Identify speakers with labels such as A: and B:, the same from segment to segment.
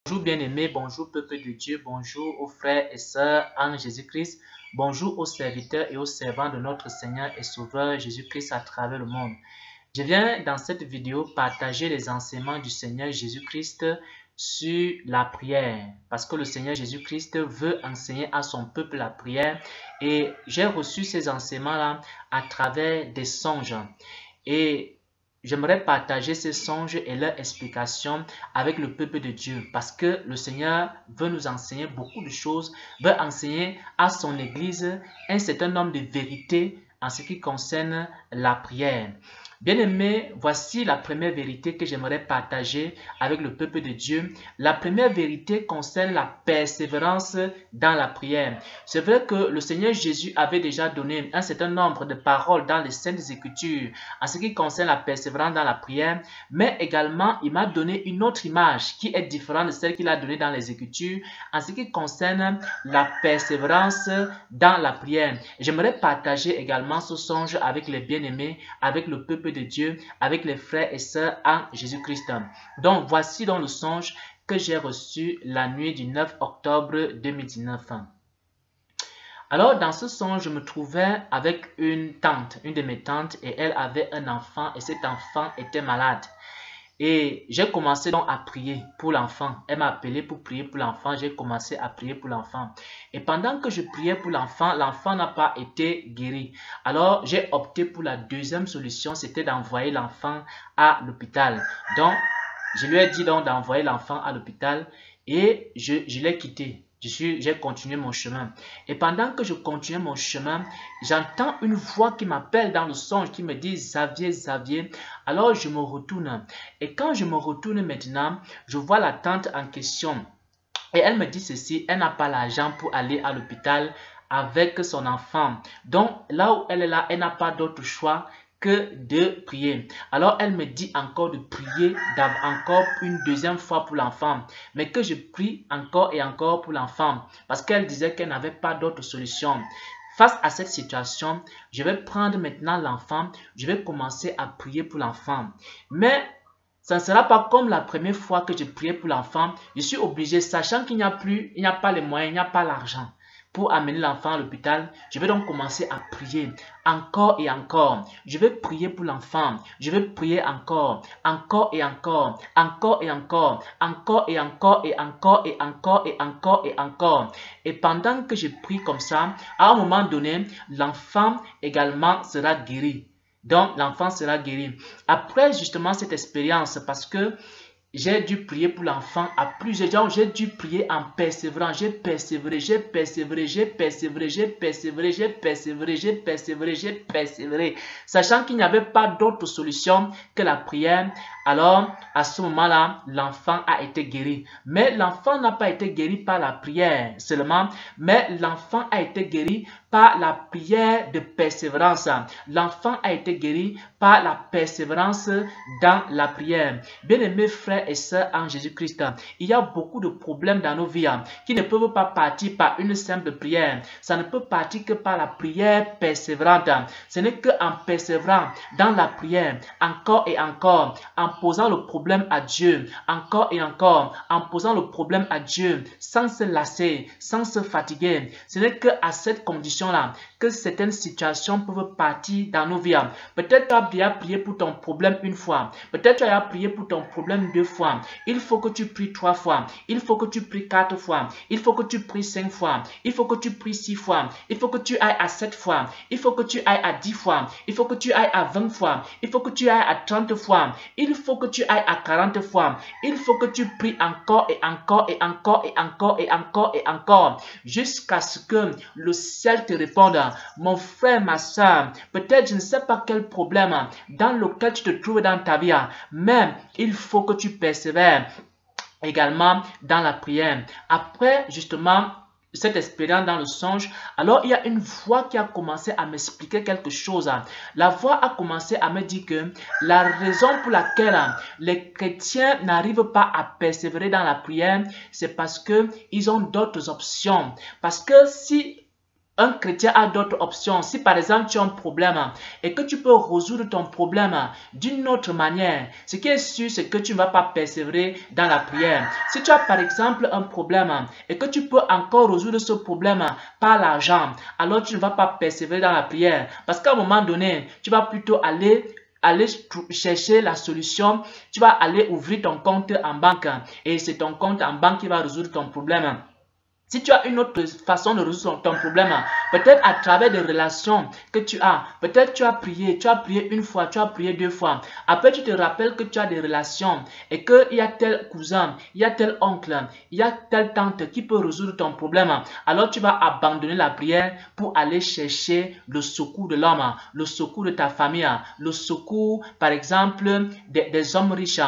A: Bonjour bien-aimés, bonjour peuple de Dieu, bonjour aux frères et sœurs en Jésus-Christ, bonjour aux serviteurs et aux servants de notre Seigneur et Sauveur Jésus-Christ à travers le monde. Je viens dans cette vidéo partager les enseignements du Seigneur Jésus-Christ sur la prière, parce que le Seigneur Jésus-Christ veut enseigner à son peuple la prière et j'ai reçu ces enseignements-là à travers des songes. Et j'aimerais partager ces songes et leurs explications avec le peuple de Dieu parce que le Seigneur veut nous enseigner beaucoup de choses, veut enseigner à son Église un certain nombre de vérités en ce qui concerne la prière. Bien-aimés, voici la première vérité que j'aimerais partager avec le peuple de Dieu. La première vérité concerne la persévérance dans la prière. C'est vrai que le Seigneur Jésus avait déjà donné un certain nombre de paroles dans les Saintes Écritures en ce qui concerne la persévérance dans la prière, mais également il m'a donné une autre image qui est différente de celle qu'il a donnée dans les Écritures en ce qui concerne la persévérance dans la prière. J'aimerais partager également ce songe avec les bien-aimés, avec le peuple de Dieu, avec les frères et sœurs en Jésus-Christ. Donc, voici dans le songe que j'ai reçu la nuit du 9 octobre 2019. Alors, dans ce songe, je me trouvais avec une tante, une de mes tantes, et elle avait un enfant, et cet enfant était malade. Et j'ai commencé donc à prier pour l'enfant. Elle m'a appelé pour prier pour l'enfant. J'ai commencé à prier pour l'enfant. Et pendant que je priais pour l'enfant, l'enfant n'a pas été guéri. Alors, j'ai opté pour la deuxième solution, c'était d'envoyer l'enfant à l'hôpital. Donc, je lui ai dit donc d'envoyer l'enfant à l'hôpital et je l'ai quitté. J'ai continué mon chemin. Et pendant que je continuais mon chemin, j'entends une voix qui m'appelle dans le songe, qui me dit « Xavier, Xavier ». Alors je me retourne. Et quand je me retourne maintenant, je vois la tante en question. Et elle me dit ceci, elle n'a pas l'argent pour aller à l'hôpital avec son enfant. Donc là où elle est là, elle n'a pas d'autre choix que de prier. Alors elle me dit encore de prier encore une deuxième fois pour l'enfant, mais que je prie encore et encore pour l'enfant parce qu'elle disait qu'elle n'avait pas d'autre solution. Face à cette situation, je vais prendre maintenant l'enfant, je vais commencer à prier pour l'enfant. Mais ça ne sera pas comme la première fois que je priais pour l'enfant. Je suis obligé, sachant qu'il n'y a pas les moyens, il n'y a pas l'argent pour amener l'enfant à l'hôpital, je vais donc commencer à prier encore et encore. Je vais prier pour l'enfant. Je vais prier encore et encore, encore et encore, encore et encore et encore et encore et encore et encore. Et pendant que je prie comme ça, à un moment donné, l'enfant également sera guéri. Donc, l'enfant sera guéri. Après justement cette expérience, parce que j'ai dû prier pour l'enfant à plusieurs gens. J'ai dû prier en persévérant. J'ai persévéré, j'ai persévéré, j'ai persévéré, j'ai persévéré, j'ai persévéré, j'ai persévéré, j'ai persévéré. Sachant qu'il n'y avait pas d'autre solution que la prière. Alors, à ce moment-là, l'enfant a été guéri. Mais l'enfant n'a pas été guéri par la prière seulement, mais l'enfant a été guéri par la prière de persévérance. L'enfant a été guéri par la persévérance dans la prière. Bien-aimés frères et sœurs en Jésus-Christ, il y a beaucoup de problèmes dans nos vies qui ne peuvent pas partir par une simple prière. Ça ne peut partir que par la prière persévérante. Ce n'est qu'en persévérant dans la prière, encore et encore, en posant le problème à Dieu, encore et encore, en posant le problème à Dieu, sans se lasser, sans se fatiguer. Ce n'est qu'à cette condition-là que certaines situations peuvent partir dans nos vies. Peut-être tu as déjà prié pour ton problème une fois. Peut-être tu as prié pour ton problème deux fois. Il faut que tu pries 3 fois. Il faut que tu pries 4 fois. Il faut que tu pries 5 fois. Il faut que tu pries 6 fois. Il faut que tu ailles à 7 fois. Il faut que tu ailles à 10 fois. Il faut que tu ailles à 20 fois. Il faut que tu ailles à 30 fois. Il faut que tu ailles à 40 fois. Il faut que tu pries encore et encore et encore et encore et encore et encore jusqu'à ce que le ciel te réponde. Mon frère, ma soeur, peut-être je ne sais pas quel problème dans lequel tu te trouves dans ta vie, mais il faut que tu persévères également dans la prière. Après, justement, cette expérience dans le songe, alors il y a une voix qui a commencé à m'expliquer quelque chose. La voix a commencé à me dire que la raison pour laquelle les chrétiens n'arrivent pas à persévérer dans la prière, c'est parce qu'ils ont d'autres options. Parce que si Un chrétien a d'autres options. Si par exemple tu as un problème et que tu peux résoudre ton problème d'une autre manière, ce qui est sûr, c'est que tu ne vas pas persévérer dans la prière. Si tu as par exemple un problème et que tu peux encore résoudre ce problème par l'argent, alors tu ne vas pas persévérer dans la prière. Parce qu'à un moment donné, tu vas plutôt aller chercher la solution, tu vas aller ouvrir ton compte en banque et c'est ton compte en banque qui va résoudre ton problème. Si tu as une autre façon de résoudre ton problème, peut-être à travers des relations que tu as, peut-être tu as prié une fois, tu as prié 2 fois. Après, tu te rappelles que tu as des relations et qu'il y a tel cousin, il y a tel oncle, il y a telle tante qui peut résoudre ton problème. Alors, tu vas abandonner la prière pour aller chercher le secours de l'homme, le secours de ta famille, le secours, par exemple, des hommes riches.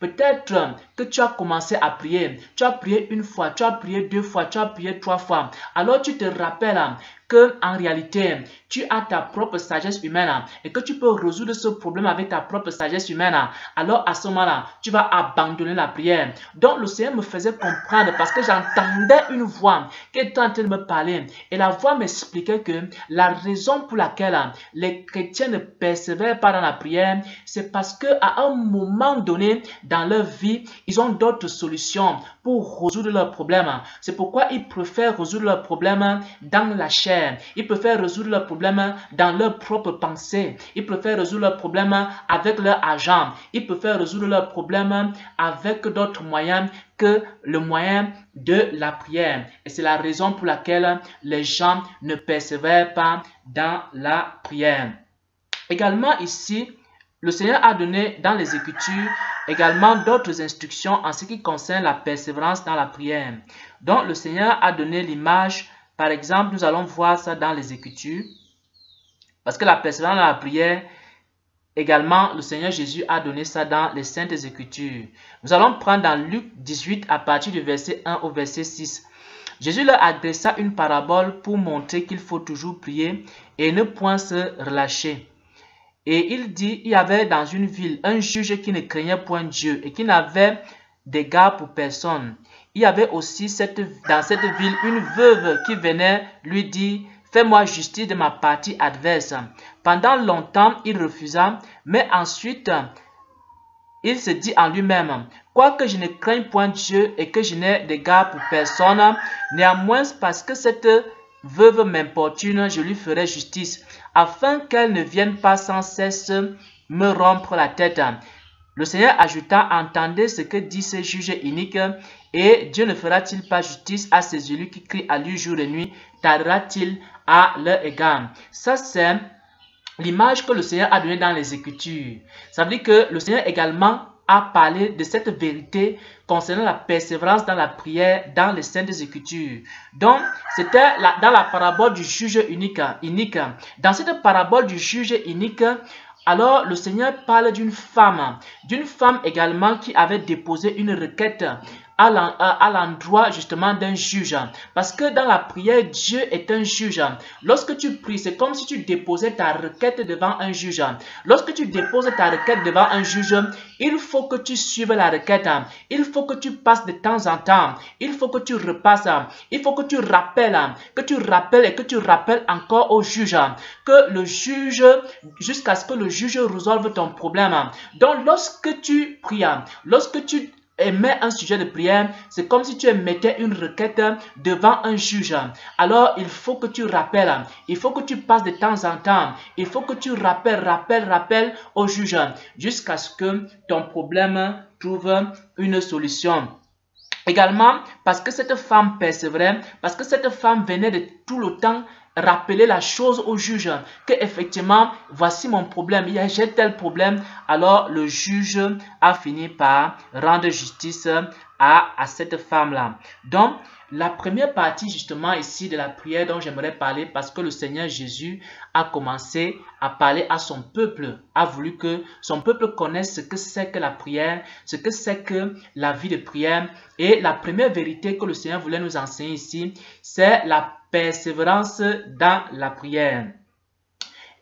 A: Peut-être que tu as commencé à prier, tu as prié une fois, tu as prié 2 fois, tu as prié 3 fois. Alors tu te rappelles que en réalité, tu as ta propre sagesse humaine et que tu peux résoudre ce problème avec ta propre sagesse humaine. Alors à ce moment-là, tu vas abandonner la prière. Donc le Seigneur me faisait comprendre parce que j'entendais une voix qui était en train de me parler et la voix m'expliquait que la raison pour laquelle les chrétiens ne persévèrent pas dans la prière, c'est parce qu'à un moment donné dans leur vie, ils ont d'autres solutions pour résoudre leurs problèmes. C'est pourquoi ils préfèrent résoudre leurs problèmes dans la chair. Ils préfèrent résoudre leurs problèmes dans leurs propres pensées. Ils préfèrent résoudre leurs problèmes avec leur argent. Ils préfèrent résoudre leurs problèmes avec d'autres moyens que le moyen de la prière. Et c'est la raison pour laquelle les gens ne persévèrent pas dans la prière. Également ici, le Seigneur a donné dans les Écritures également d'autres instructions en ce qui concerne la persévérance dans la prière. Donc le Seigneur a donné l'image, par exemple, nous allons voir ça dans les Écritures, parce que la persévérance dans la prière, également le Seigneur Jésus a donné ça dans les Saintes Écritures. Nous allons prendre dans Luc 18 à partir du verset 1 au verset 6. Jésus leur adressa une parabole pour montrer qu'il faut toujours prier et ne point se relâcher. Et il dit, il y avait dans une ville un juge qui ne craignait point Dieu et qui n'avait d'égard pour personne. Il y avait aussi dans cette ville une veuve qui venait lui dire, fais-moi justice de ma partie adverse. Pendant longtemps, il refusa, mais ensuite, il se dit en lui-même, quoique je ne craigne point Dieu et que je n'ai d'égard pour personne, néanmoins parce que cette veuve m'importune, je lui ferai justice, afin qu'elle ne vienne pas sans cesse me rompre la tête. Le Seigneur ajouta, entendez ce que dit ce juge inique, et Dieu ne fera-t-il pas justice à ces élus qui crient à lui jour et nuit, tardera-t-il à leur égard? Ça c'est l'image que le Seigneur a donnée dans les Écritures. Ça veut dire que le Seigneur également a parlé de cette vérité concernant la persévérance dans la prière dans les Saintes Écritures. Donc, c'était dans la parabole du juge inique. Dans cette parabole du juge inique, alors le Seigneur parle d'une femme également qui avait déposé une requête à l'endroit justement d'un juge. Parce que dans la prière, Dieu est un juge. Lorsque tu pries, c'est comme si tu déposais ta requête devant un juge. Lorsque tu déposes ta requête devant un juge, il faut que tu suives la requête. Il faut que tu passes de temps en temps. Il faut que tu repasses. Il faut que tu rappelles et que tu rappelles encore au juge. Que le juge, jusqu'à ce que le juge résolve ton problème. Donc lorsque tu pries, lorsque tu émets un sujet de prière, c'est comme si tu émettais une requête devant un juge. Alors, il faut que tu rappelles, il faut que tu passes de temps en temps, il faut que tu rappelles au juge jusqu'à ce que ton problème trouve une solution. Également, parce que cette femme persévérait, parce que cette femme venait de tout le temps rappeler la chose au juge, que effectivement, voici mon problème, j'ai tel problème. Alors le juge a fini par rendre justice à cette femme-là. Donc, la première partie justement ici de la prière dont j'aimerais parler, parce que le Seigneur Jésus a commencé à parler à son peuple, a voulu que son peuple connaisse ce que c'est que la prière, ce que c'est que la vie de prière. Et la première vérité que le Seigneur voulait nous enseigner ici, c'est la persévérance dans la prière.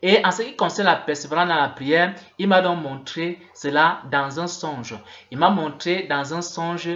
A: Et en ce qui concerne la persévérance dans la prière, il m'a donc montré cela dans un songe. Il m'a montré dans un songe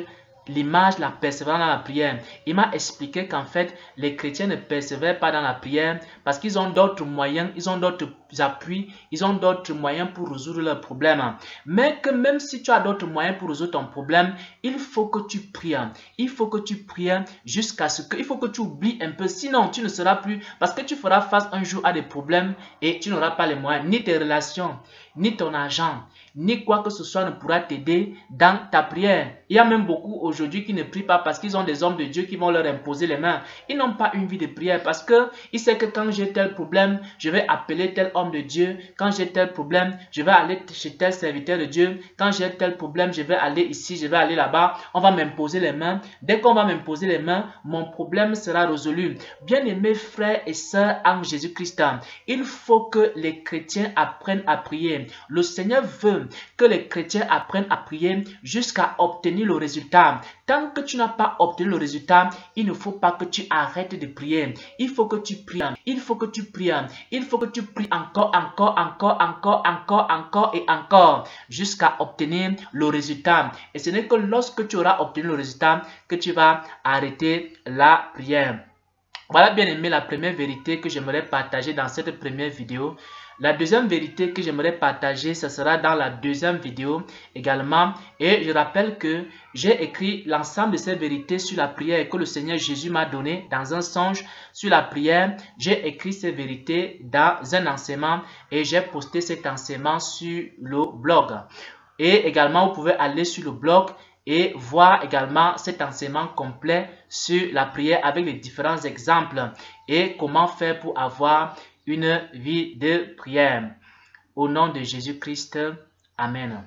A: l'image, la persévérance dans la prière. Il m'a expliqué qu'en fait, les chrétiens ne persévèrent pas dans la prière parce qu'ils ont d'autres moyens, ils ont d'autres appuis, ils ont d'autres moyens pour résoudre leurs problèmes. Mais que même si tu as d'autres moyens pour résoudre ton problème, il faut que tu pries. Il faut que tu pries jusqu'à ce que, il faut que tu oublies un peu, sinon tu ne seras plus, parce que tu feras face un jour à des problèmes et tu n'auras pas les moyens, ni tes relations, ni ton argent, ni quoi que ce soit ne pourra t'aider dans ta prière. Il y a même beaucoup aujourd'hui qui ne prient pas parce qu'ils ont des hommes de Dieu qui vont leur imposer les mains. Ils n'ont pas une vie de prière parce qu'ils savent que quand j'ai tel problème, je vais appeler tel homme de Dieu. Quand j'ai tel problème, je vais aller chez tel serviteur de Dieu. Quand j'ai tel problème, je vais aller ici, je vais aller là-bas. On va m'imposer les mains. Dès qu'on va m'imposer les mains, mon problème sera résolu. Bien-aimés frères et sœurs en Jésus-Christ, il faut que les chrétiens apprennent à prier. Le Seigneur veut que les chrétiens apprennent à prier jusqu'à obtenir le résultat. Tant que tu n'as pas obtenu le résultat, il ne faut pas que tu arrêtes de prier. Il faut que tu pries. Il faut que tu pries. Il faut que tu pries encore et encore jusqu'à obtenir le résultat. Et ce n'est que lorsque tu auras obtenu le résultat que tu vas arrêter la prière. Voilà, bien aimé, la première vérité que j'aimerais partager dans cette première vidéo. La deuxième vérité que j'aimerais partager, ce sera dans la deuxième vidéo également. Et je rappelle que j'ai écrit l'ensemble de ces vérités sur la prière que le Seigneur Jésus m'a donné dans un songe sur la prière. J'ai écrit ces vérités dans un enseignement et j'ai posté cet enseignement sur le blog. Et également, vous pouvez aller sur le blog et voir également cet enseignement complet sur la prière avec les différents exemples et comment faire pour avoir une vie de prière. Au nom de Jésus-Christ, Amen.